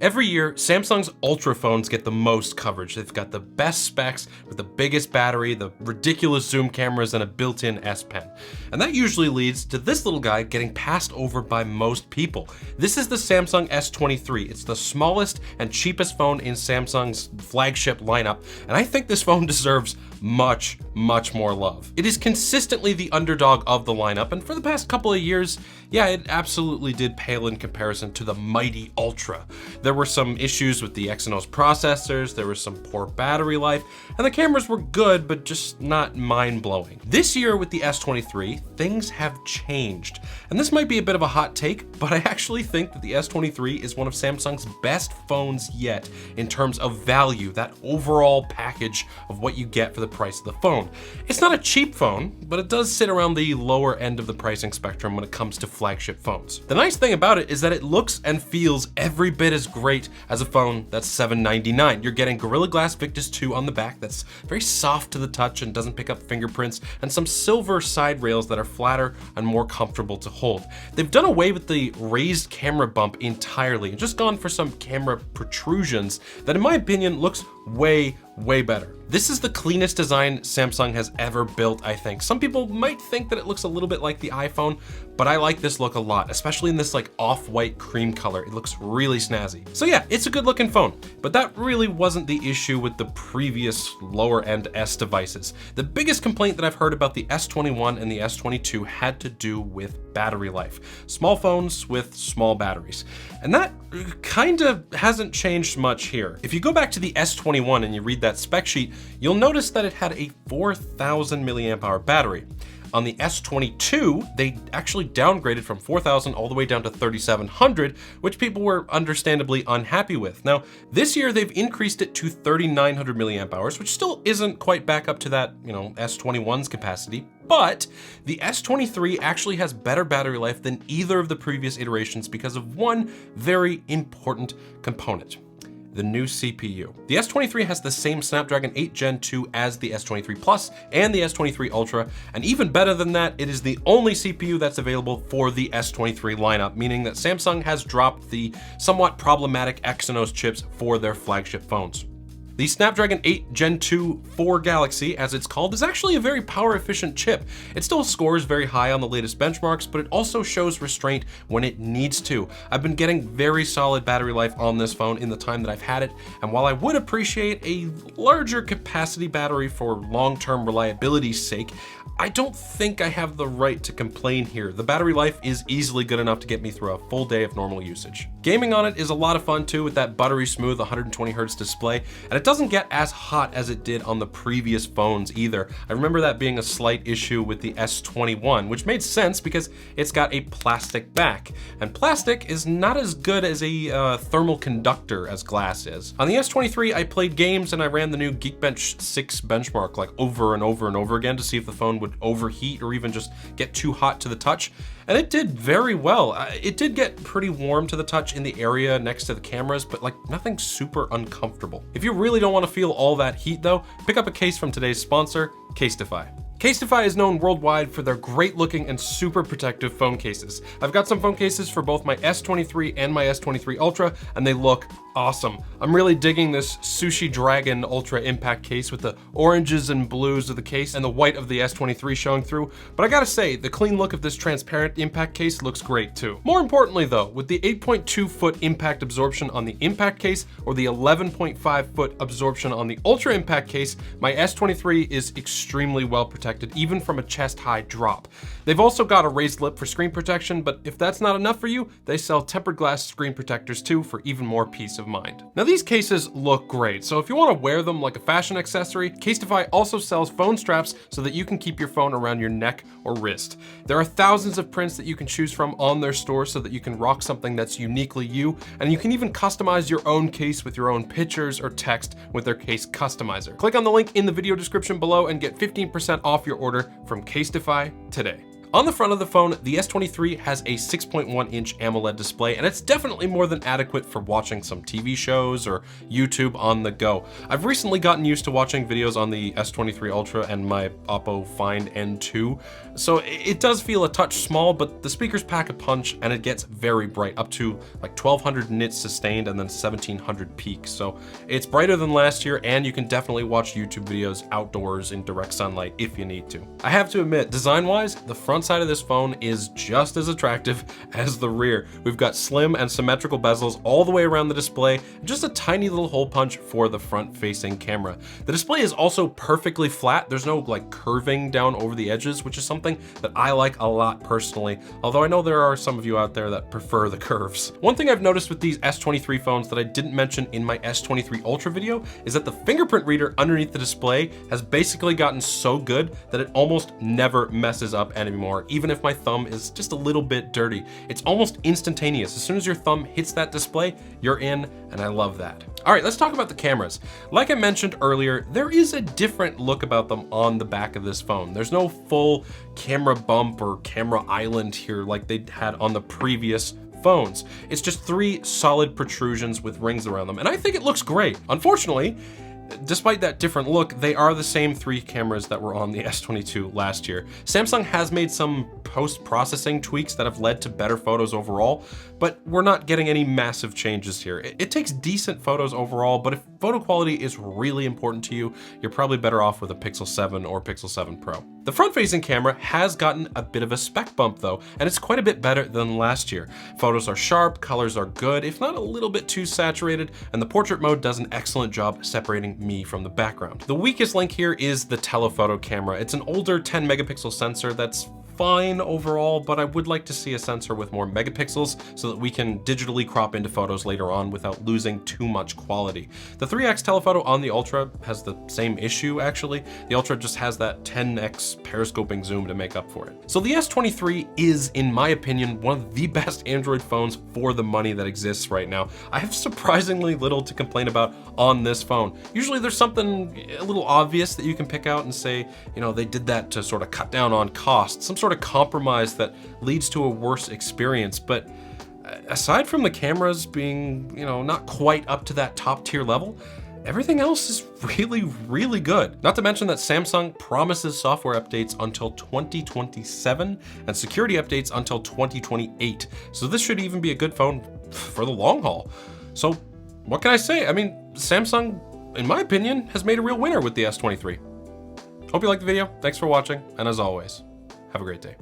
Every year, Samsung's Ultra phones get the most coverage. They've got the best specs with the biggest battery, the ridiculous zoom cameras, and a built-in S Pen. And that usually leads to this little guy getting passed over by most people. This is the Samsung S23. It's the smallest and cheapest phone in Samsung's flagship lineup, and I think this phone deserves much more love. It is consistently the underdog of the lineup, and for the past couple of years, yeah, it absolutely did pale in comparison to the mighty Ultra. There were some issues with the Exynos processors, there was some poor battery life, and the cameras were good, but just not mind-blowing. This year with the S23, things have changed. And this might be a bit of a hot take, but I actually think that the S23 is one of Samsung's best phones yet in terms of value, that overall package of what you get for the price of the phone. It's not a cheap phone, but it does sit around the lower end of the pricing spectrum when it comes to flagship phones. The nice thing about it is that it looks and feels every bit as great as a phone that's $799. You're getting Gorilla Glass Victus 2 on the back that's very soft to the touch and doesn't pick up fingerprints, and some silver side rails that are flatter and more comfortable to hold. They've done away with the raised camera bump entirely and just gone for some camera protrusions that in my opinion looks way better. This is the cleanest design Samsung has ever built, I think. Some people might think that it looks a little bit like the iPhone, but I like this look a lot, especially in this like off-white cream color. It looks really snazzy. So yeah, it's a good looking phone, but that really wasn't the issue with the previous lower end S devices. The biggest complaint that I've heard about the S21 and the S22 had to do with battery life. Small phones with small batteries. And that kind of hasn't changed much here. If you go back to the S21 and you read that spec sheet, you'll notice that it had a 4,000 milliamp hour battery. On the S22, they actually downgraded from 4,000 all the way down to 3,700, which people were understandably unhappy with. Now, this year they've increased it to 3,900 milliamp hours, which still isn't quite back up to that, S21's capacity, but the S23 actually has better battery life than either of the previous iterations because of one very important component: the new CPU. The S23 has the same Snapdragon 8 Gen 2 as the S23 Plus and the S23 Ultra, and even better than that, it is the only CPU that's available for the S23 lineup, meaning that Samsung has dropped the somewhat problematic Exynos chips for their flagship phones. The Snapdragon 8 Gen 2 for Galaxy, as it's called, is actually a very power efficient chip. It still scores very high on the latest benchmarks, but it also shows restraint when it needs to. I've been getting very solid battery life on this phone in the time that I've had it, and while I would appreciate a larger capacity battery for long-term reliability's sake, I don't think I have the right to complain here. The battery life is easily good enough to get me through a full day of normal usage. Gaming on it is a lot of fun too, with that buttery smooth 120Hz display, and it doesn't get as hot as it did on the previous phones either. I remember that being a slight issue with the S21, which made sense because it's got a plastic back, and plastic is not as good as a thermal conductor as glass is. On the S23, I played games and I ran the new Geekbench 6 benchmark like over and over again to see if the phone would overheat or even just get too hot to the touch, and it did very well. It did get pretty warm to the touch in the area next to the cameras, but like nothing super uncomfortable. If you really don't want to feel all that heat though, pick up a case from today's sponsor, Casetify. Casetify is known worldwide for their great looking and super protective phone cases. I've got some phone cases for both my S23 and my S23 Ultra, and they look awesome. I'm really digging this Sushi Dragon Ultra Impact case with the oranges and blues of the case and the white of the S23 showing through, but I gotta say, the clean look of this transparent impact case looks great too. More importantly though, with the 8.2 foot impact absorption on the impact case or the 11.5 foot absorption on the Ultra Impact case, my S23 is extremely well protected, even from a chest-high drop. They've also got a raised lip for screen protection, but if that's not enough for you, they sell tempered glass screen protectors too for even more peace of mind. Now these cases look great, so if you want to wear them like a fashion accessory, Casetify also sells phone straps so that you can keep your phone around your neck or wrist. There are thousands of prints that you can choose from on their store so that you can rock something that's uniquely you, and you can even customize your own case with your own pictures or text with their case customizer. Click on the link in the video description below and get 15% off your order from Casetify today. On the front of the phone, the S23 has a 6.1-inch AMOLED display, and it's definitely more than adequate for watching some TV shows or YouTube on the go. I've recently gotten used to watching videos on the S23 Ultra and my Oppo Find N2, so it does feel a touch small, but the speakers pack a punch and it gets very bright, up to like 1200 nits sustained and then 1700 peak. So it's brighter than last year, and you can definitely watch YouTube videos outdoors in direct sunlight if you need to. I have to admit, design-wise, the front side of this phone is just as attractive as the rear. We've got slim and symmetrical bezels all the way around the display, and just a tiny little hole punch for the front-facing camera. The display is also perfectly flat. There's no like curving down over the edges, which is something that I like a lot personally, although I know there are some of you out there that prefer the curves. One thing I've noticed with these S23 phones that I didn't mention in my S23 Ultra video is that the fingerprint reader underneath the display has basically gotten so good that it almost never messes up anymore, even if my thumb is just a little bit dirty. It's almost instantaneous. As soon as your thumb hits that display, you're in, and I love that. All right, let's talk about the cameras. Like I mentioned earlier, there is a different look about them on the back of this phone. There's no full camera bump or camera island here like they had on the previous phones. It's just 3 solid protrusions with rings around them, and I think it looks great. Unfortunately, despite that different look, they are the same 3 cameras that were on the S22 last year. Samsung has made some post-processing tweaks that have led to better photos overall, but we're not getting any massive changes here. It takes decent photos overall, but if photo quality is really important to you, you're probably better off with a Pixel 7 or Pixel 7 Pro. The front-facing camera has gotten a bit of a spec bump though, and it's quite a bit better than last year. Photos are sharp, colors are good, if not a little bit too saturated, and the portrait mode does an excellent job separating me from the background. The weakest link here is the telephoto camera. It's an older 10 megapixel sensor that's fine overall, but I would like to see a sensor with more megapixels so that we can digitally crop into photos later on without losing too much quality. The 3x telephoto on the Ultra has the same issue actually. The Ultra just has that 10x periscoping zoom to make up for it. So the S23 is, in my opinion, one of the best Android phones for the money that exists right now. I have surprisingly little to complain about on this phone. Usually there's something a little obvious that you can pick out and say, you know, they did that to sort of cut down on costs, some sort of compromise that leads to a worse experience. But aside from the cameras being, you know, not quite up to that top tier level, everything else is really good. Not to mention that Samsung promises software updates until 2027 and security updates until 2028. So this should even be a good phone for the long haul. So what can I say? I mean, Samsung, in my opinion, has made a real winner with the S23. Hope you liked the video. Thanks for watching, and as always, have a great day.